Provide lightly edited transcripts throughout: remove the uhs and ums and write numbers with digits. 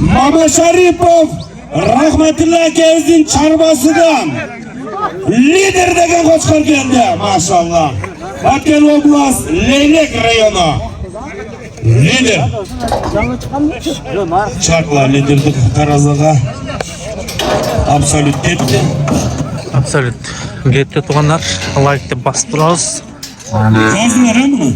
Mama Sharipov Rahmetullah akemizin çarpasıdan lider degen qo'chqor keldi. Maşallah. Batken oblast Leylek rayonu. Lider. Çarplar liderdik Karazaga. Absolut etti. Absolut. Getdi tuğanlar. Like'de basıp turamiz. Yazdılar ha bunu?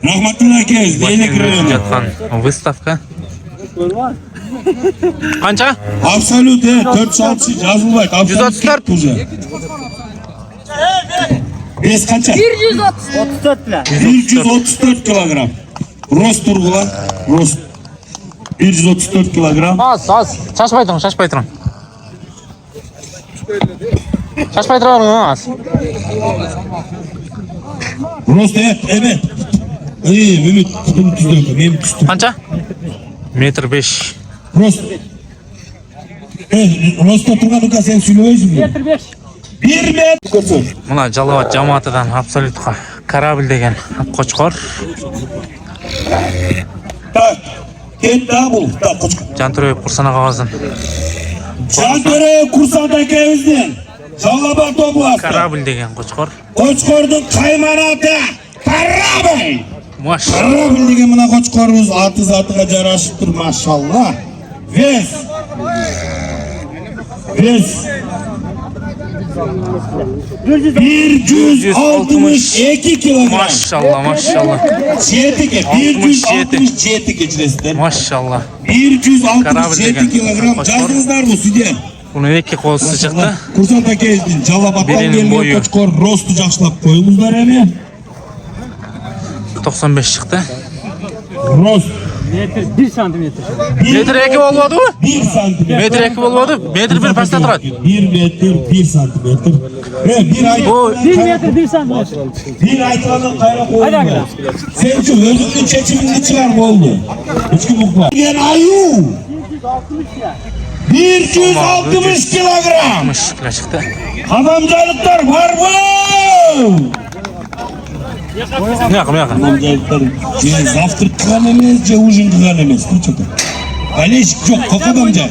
Rahmetullah akemiz Leylek rayonu. Yatgan выставка. Qancha? Absolut 460 yazılmaydı. 134. Bes kaça? 134 bilen. 134 kilogram. Rost turgular. Rost. 134 kilogram. Az. Şaşpay turun. Şaşpay turun az. Rost evet. İyi Mehmet tutum tuzduk. Benim tutum. Qancha? Metr 5. Rost. Rost'ta turganlıkta sen söylüyorsun. Metr 5. 1 metr. Muna Жалауат жамаатыдан Absolut'қа Корабль деген qo'chqor. Tak. Ket daha bul. Tak qo'chqor. Жантүрөев Курсана қағаздан. Жантөре Курсант akemizden. Жалауат областы. Корабль деген qo'chqor. Qo'chqorning qaymanati. Karabil. Maşallah. Karabil degan mana qo'chqorimiz ati zatiga jarashib tur maşallah. Ves. 162 kilogram. Maşallah. 167 geçiresizler. Maşallah. 167 kilogram. Jazdыңыздар mı Südyen? Bunu iki kolsu çıktı. Kursant akezdin. Жалабаттан Birinin келген boyu. qo'chqor rostu жақшылап qo'yыңыздар эми. 95 çıktı. Rost. Metr 1 santimetr. Metr 2 olmadı mı? 1 santimetr. Metr 2 olmadı. Metr 1 pasta turadi. 1 metr 1 santimetr. Bir ay. Bu 1 metr 1 santimetr. Bir aytganın qayra Hadi qo'yma. bakalım. Sen şu özünün çeçimini çıkar oldu. Hiç kim bukma. Gen ayu. 160 kilogram. 60 kilo çıktı. Adamcalıklar var mı? Ne yakın? Adamcalıklar. Zaftır kılan emez, uzun kılan emez. Aleşik yok, kok adamca.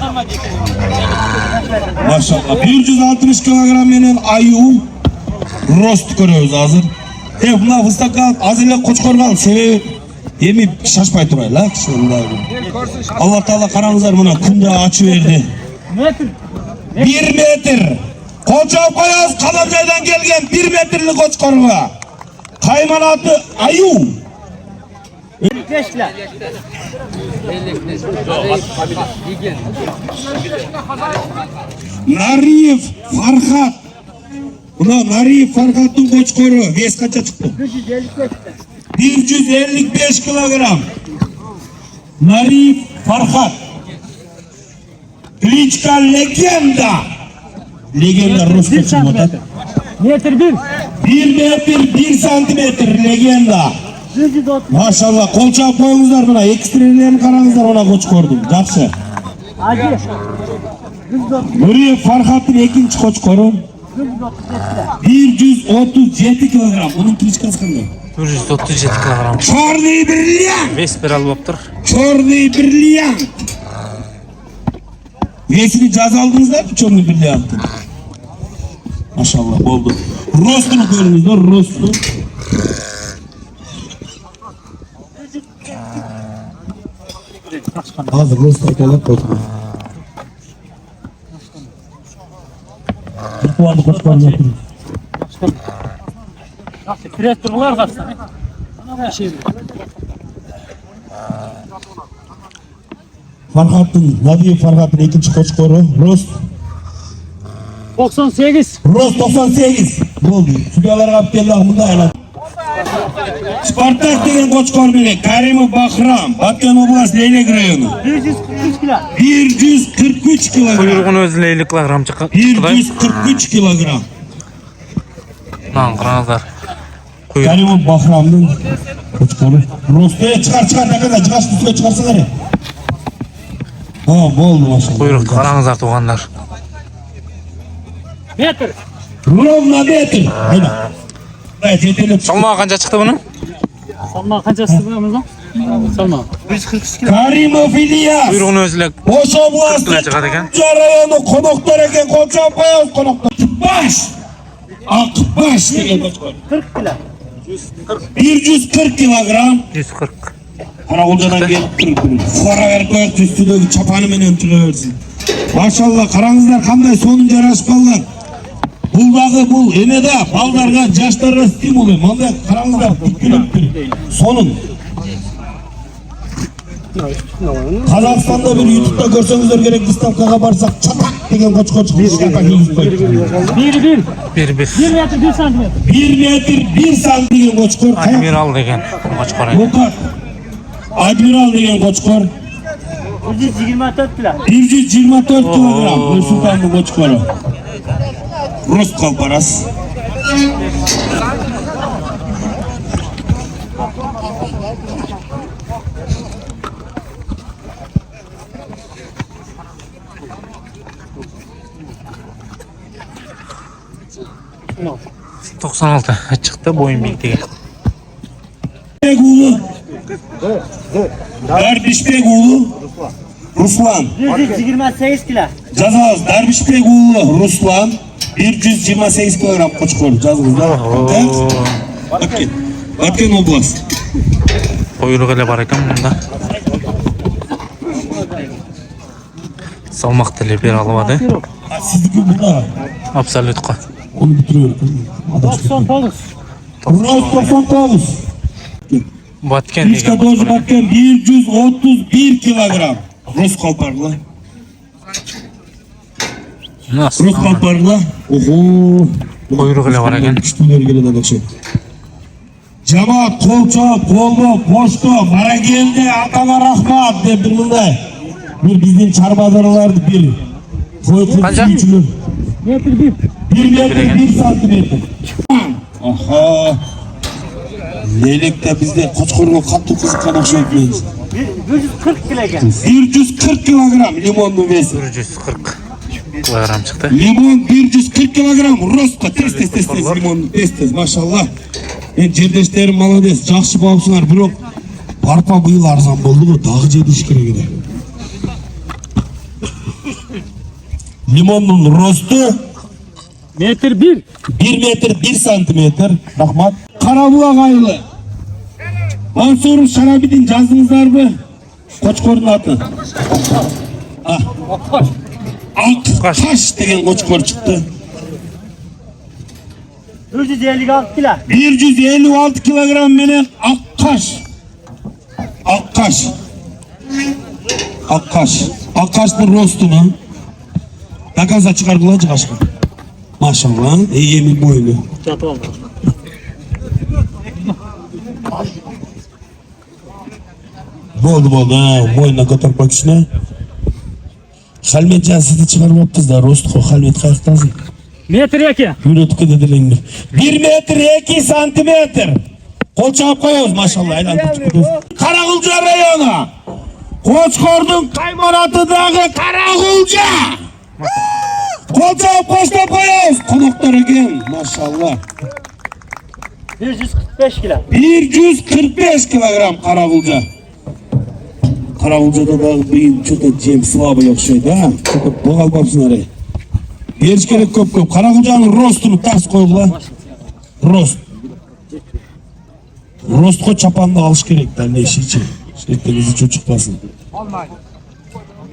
Maşallah. 160 kilogram menen ayu. Rost görüyoruz hazır. Buna fıstak al, azirle qo'chqor al. Sebebi emi şaşpay turaylar. Allah Taala qarangızlar buna kunde açı verdi. Metr. 1 metr. Koça koyaz Kadamcay'dan gelgen 1 metrlik qo'chqorga. Qaymanatı ayu. 55 bilen. Nariyev Farhat. Buna Nariyev Farhat'ın qo'chqori. Ves kaça çıktı? 155 kilogram. Nariyev Farhat. Klichka legenda. Legenda Rus 1 santimetr. Metr 1. 1 metr 1 santimetr legenda. 130. Maşallah qo'lchab qo'yingizlar buna. Ekstrelerini qarangizlar ona qo'chqordim. Yaxshi. Hadi. 130. Nuriyev Farhat'ın ikinci qo'chqori. 137 kilogram. Bunun klichkasi qanday? 137 kilogram. Черный бриллиант. Vesperal bo'lib tur. Черный бриллиант. Vesini jaz aldыңыздар mı Черный бриллиант? Maşallah oldu. Rostunu koyunuzlar, rostu. Hazır rostu akalap koydum. Kuvardı koçlarını yapın. Pres turgular kalsın. Farhat'ın, Nadiye Farhat'ın ikinci qo'chqori Rost. 98. Rost 98. Oldu. Sübyalarga olib keldi, bunda aylan. Spartak degan qo'chqor bilan Karimov Bahram, Batken oblast Leylek rayonu. 143 kilo. 143 kilogram. Kuyruğun özü 50 kilogram çıktı. 143 kilogram. Lan qaranglar. Kuyruq. Karimov Bahram'ın qo'chqori. Rostga chiqar ne kadar üstüne çıkarsınlar ya. Ha, bo'ldi maşallah. Kuyruq qaranglar tuğanlar. Metr. Ровно метр. Hayda. Evet, yeterli. Salmağı qancha chiqdi buni? Salma kaçası bu Ramazan? Tamam. 142 kilo. Karimov İlyas. Kuyruğunu özlek. Oş oblastı. Kırkına çıkar eken. Koca rayonu konuklar eken koca koyuz konuklar. Akbaş degen koçkor. 40 kilo. 140 kilogram. 140. Karakolcadan gelip durup fora verip koyup üstündeki çapanı menen çıkıversin. Maşallah karаңыздар qanday sonuncu yarashib qolgan. Buldagi bul emede baldarga жаштарга стимул мындай караңыздар тикилип сонун. Қазақстанда bir YouTube'da görsеңіздер керек выставкага барсак чатак деген кочкор чыгып чатак кийип коюп. 1 1 1 metr 1 santimetr. 1 metr 1 santim деген кочкор. Admiral degen koçkor. Lukat. Admiral деген кочкor. 124 kilo. 124 kilogram Nursultan'ın koçkoru. Rost kalparas. No. 96 çıktı boyun bildiği. Ulu. Dervişbek ulu. Ruslan. 128 kilo. Жазабыз Dervişbek ulu Ruslan. 128 kilogram koçkor. Жазыңыздар. Ötken oblast. Kuyruğu ile var eken bunda. Salmak tili bir alıvadı. Sizdiki burada. Absolutka. Onu bitiriyorum. 99. Rost 99. Batken Krişka degen dozu koçkor. batken 131 kilogram. Rost kalparla. Nasıl? Rost kalparla. Oho. Kuyruğu ile var eken. Küçtüler gelen akşam. Cemaat kolça, koldu, poştu, bana geldi, atama rahmat deb bir mınday. Bir bizden çarbazarlardı bir. Koy Kaça? üçülür. Metr 1. 1 metre 1 santimetre. Aha. Leylek de bizde koçkorga katı kızıkkan okşayıpmayız. 140 kilo ekan. 140 kilogram limonlu besi. 140 kilogram çıktı. Limon 140 kilogram rosta tez limonlu tez maşallah. Ben жердештерим молодец, жақсы бапсыңар, бирок арпа быйыл арзан болду го, дагы жедиш керек эле. Лимондун росту Metr 1. 1 метр 1 сантиметр. Рахмат. Карабулак айылы. Мансуров Шарабидин жаздыңыздарбы? Кочкордун аты. Аккаш деген кочкор чыкты. 156 kilo. 156 kilogram menen Akkaş. Akkaş. Akkaş. Akkaş'ın rostunu. Takaza çıkardılar çıkaşka. Maşallah. Emin boylu. Çatı oldu. Boldu ha. Boyuna kotarmak içine. Halmet sizni çıkarmaptınız da rostu. Halmet kayıktasın. Metr 2. Yürütük dediler. 1 metre 2 santimetre. Kol çabuk koyuyoruz maşallah. Karagulca rayonu. Koçkordun Kaymonatı'daki Karagulca. Kol çabuk koşta koyuyoruz. Konuklar eken maşallah. 145 kilo. 145 kilogram Karagulca. Karagulca'da da bir çok cem slabı okşaydı ha. Çok boğal babsınlar. Beriş gerek köp. Karagulca'nın rostunu ters koydular. Rost. Rostko çapanda alış gerek. Ben ne işi için. Şeklinizi çocuk basın.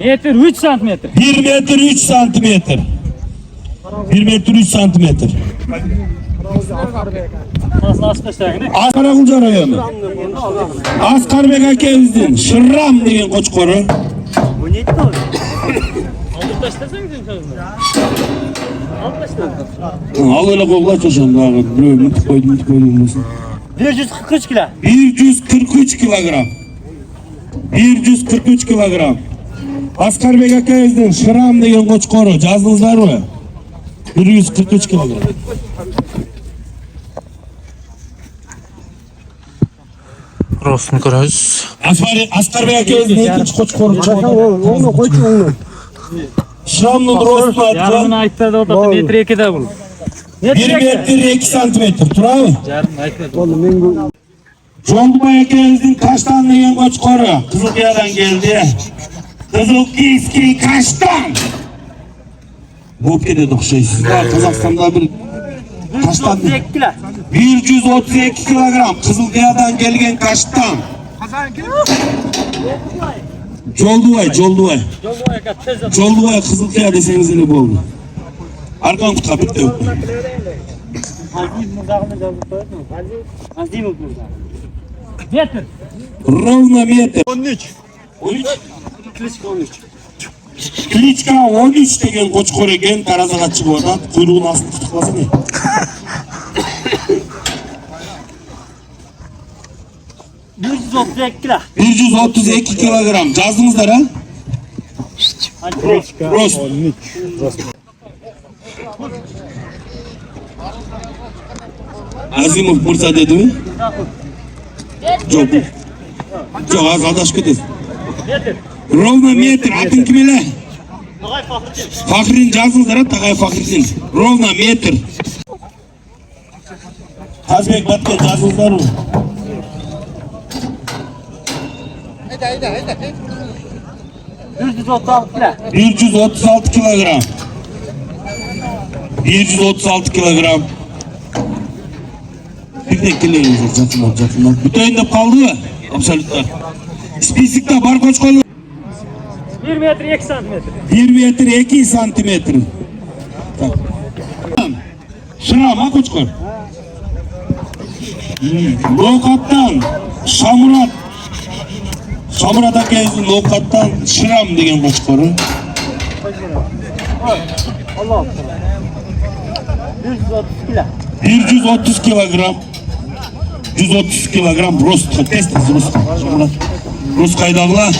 Metr 3 santimetr. 1 metre 3 santimetre. 1 metre 3 santimetre. Nasıl asmışlar ne? Karagulca rayonu. Askarbek akemizden Şırram degen koçkoru. Bu neydi o? Alıp taşlasan gidiyorsun sözüne. Alıp taşlasan. Al öyle kolla çoşan dağı. Böyle mıtık koydum. 143 kilo. 143 kilogram. 143 kilogram. Askarbek akemizden Şırram degen koçkoru. Жаздыңыздар mı? 143 kilogram. Rostunu görüyoruz. Askarbek akemizden ikinci koçkoru. Onu koyun onu. Şıram'ın rostunu Yarımını atla. ayıtladı o da metr 2'de bul. 1 metre 2 santimetre. Tura mı? Yarımını ayıtladı. Onu mengu. Jolduboy akemizin Kaştan degan qo'chqori Qizilqiyadan keldi. Qizilqiyskiy Kaştan. Bo'p ketadi o'xshaysiz. Qozog'istonda bir Kaştan 132 kilo. 132 kilogram Qizilqiyadan kelgan Kaştan. Jolduboy. Jolboy aka tez ol. Jolduboy Qizilqiya desangiz ele bo'ldi. Arqon tutqa bitta. Azim muzaqni jolib qo'ydim. Azimov burada. Metr. Ровно metr. 13. 13. Klitschko 13. Klichka 13 degan qo'chqor ekan, tarazaga chiqib o'tadi. Quyruğini astı tutqazsa ne? 132 kilo. 132 kilogram. Yazdыңыздар ha? Rost. Azimov Mursa dedimi? Yok. Yok, az adashib ketasiz. Metr. Ровно metr. Ating kim ela? Tog'ay Faxriddin. Faxriddin yazыңыздар, Tog'ay Faxriddin. Ровно metr. Qazbek Batken yazыңыздар. 136 kilo. 136 kilogram. 136 kilogram. Bir de kiloyunuz yakınlar. Bütün de kaldı mı? Absolutlar. Spisikte bar koç kolu. 1 metr 2 santimetr. 1 metre 2 santimetre. Şıram ha koç kol. Lokattan Şamurat. Şamurat akayızın Lokattan Şıram degen koç kolu. Allah. 130 kilo. 130 kilogram. 130 kilogram rost. Test rost. Şamurat. Rost kaydağla.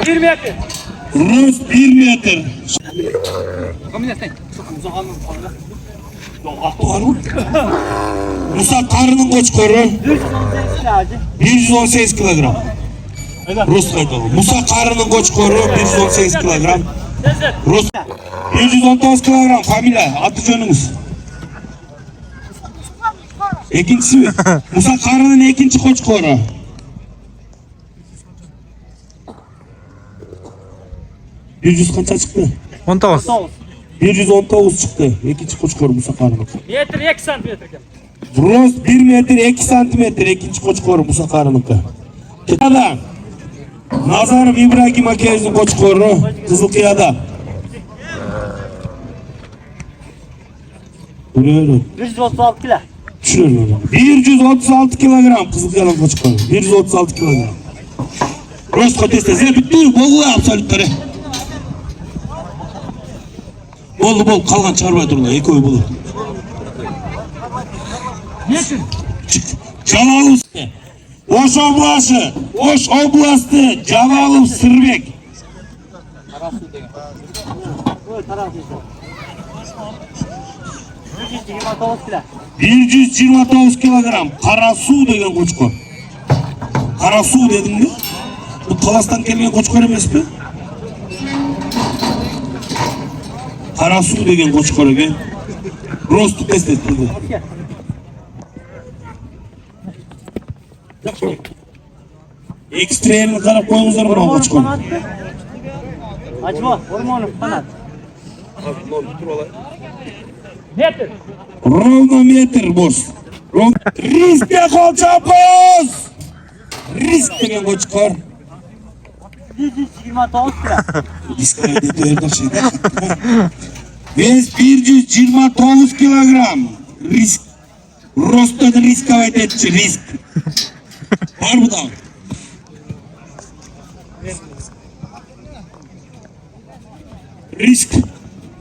Bir metr. Rost 1 metre. Musa karının koçkoru 118 kilo hacı. 118 kilogram. Rus kaydağı. Musa karının koçkoru 118 kilogram. Rus 119 kilogram. Familya adı jönünüz. İkincisi mi? Musa karının ikinci koçkoru. 100 kaça çıktı? 19. 119 çıktı. İkinci koçkoru Musa karının. Metr 2 santimetr. Rus 1 metre 2 santimetre ikinci koçkoru Musa karınınki. Adam. Nazarov İbrahim akayızın koçkoru Kızılkıya'da. Buraya 136 kilo. düşürüyorum. 136 kilogram Kızılkıya'nın koçkoru. 136 kilogram. Rus kotestesi bitti. Bolu absolutları. Bol kalgan çarpay durlar. Eki oy bulur. Jalolov. Oş oblası. Oş oblastı. Jalolov Sırbek. Yüz 129 kilogram. Karasu degen koçko. Karasu dedim mi? Bu Talas'tan gelmeyen koçko emez mi? Karasu degen koçko egen. Rostu test ettirdi. Ekstremini karab koyunuzlar mı koçko? Açma, hormonum kanat. Metr. Ровно metr boş. Riske kolçapız. Risk degen koçko. 129 kilo. Risk dedi öyle şeyler. Vez 129 kilogram. Risk. Rost'ta risk hava etçi risk. Var mı da? Risk.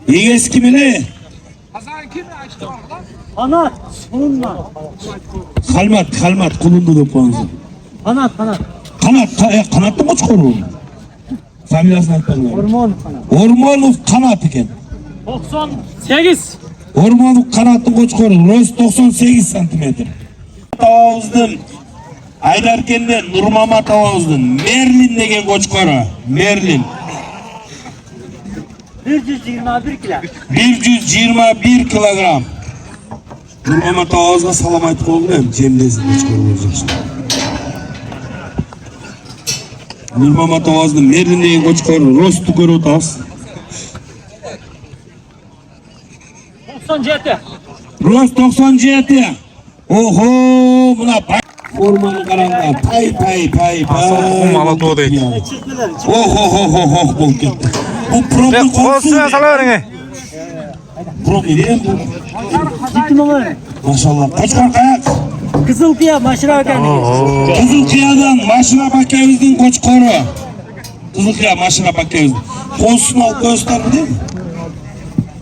Yegesi kim ne? Kanat. Bununla. Kalmat kulundu da puanı. Kanat. Kanatlı mı çıkarıyor? Familyasını atlarlar. Hormon kanat. Ormanov kanat eken. 98. Ormanov kanatlı koçkoru. Rost 98 santimetre. Ağızdım. Aydarken'de Nurmamat Oğuz'un Merlin degen koçkoru. Merlin. 121 kilo. 121 kilogram. Nurmamat Oğuz'a salam aytıp oldu hem Cemdesin koçkoru olacak. Nurmamat Oğuz'un Merlin degen koçkoru. Rostu görü otağız. 97. Rost 97. Oho buna formanı karanlığa pay. Asıl Alatoğ deydi. Çıktılar. Oh bol ketdi. Bu problem Olsun salavering. Problem değil bu. Ciddi mi var? Maşallah. Koçkor kayak. Kızılkıya maşına bakan. Kızılkıya'dan Maşına Bakayeviz'in koçkoru. Kızılkıya Maşına Bakayeviz'in. Konusunu alıp gösterdi değil mi?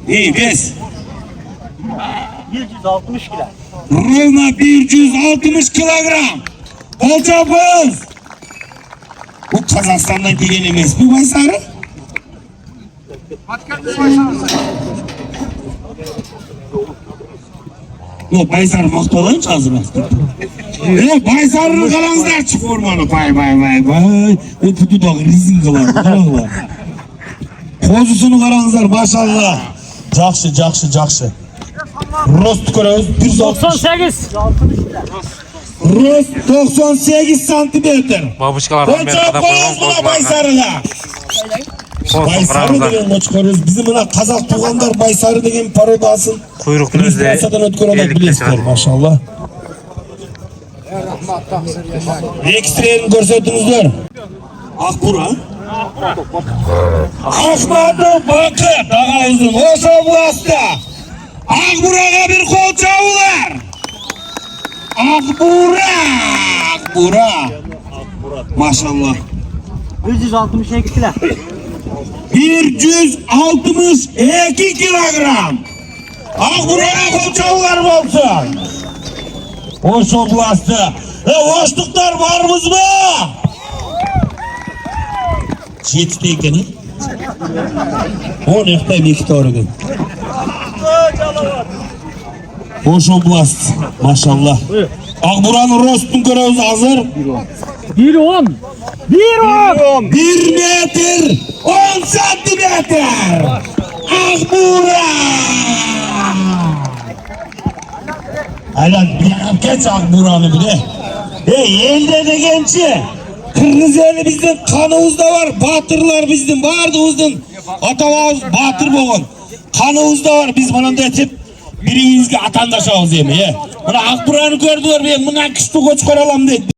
İyi biz. 160 kilo. Rovna 160 kilogram. Kolçapız. Bu Kazakistan'dan gelen emes mi Baysarı? Yok Baysarı maktalanç hazır bastı. Baysarı'nı kalanızlar çık ormanı. Bay. O putu da rizin kılar. Kozusunu kalanızlar maşallah. Jakşı. Rost görüyoruz 98. 60 kilo. Rost 98 santimetre. Babuşkalardan beri Koça kadar koyuz buna koyulan Baysarı'la. Olsun Baysarı kıramızlar. degen koç görüyoruz. Bizim buna Kazak tuğanlar Baysarı degen paroda alsın. Kuyruklu Biz özde Fransa'dan ötkör olarak birlikte bilesizler çıkar. maşallah. Ekstreni görsettiňizler. Akbura. Ahmat'ın bakı daha uzun. Hoş oblastı. Akbura'ga bir kol çavular. Akbura. Maşallah. 162 kilo. 162 kilogram. Akbura'ga kol çavular olsun. Hoş oblastı. Hoşluklar varmız mı? Çiğitli ekeni. O nekte miktarı. Hoş oblast. Maşallah. Akburanın rostun görevimiz hazır. 1.10. 1.10. 1 metre 10 santimetre. Akbura. Hala bir geç Akburan'ı bile. Elde de gençi. Kırgızeli bizden kanımızda var. Batırlar bizden. Bardığımızdan. Atamağız batır boğun. Kanımızda var. Biz bana da etip birinizge atandaş ağız yemeğe. Buna Akburan'ı gördüler. Ben buna kışlı koç koralam dedi.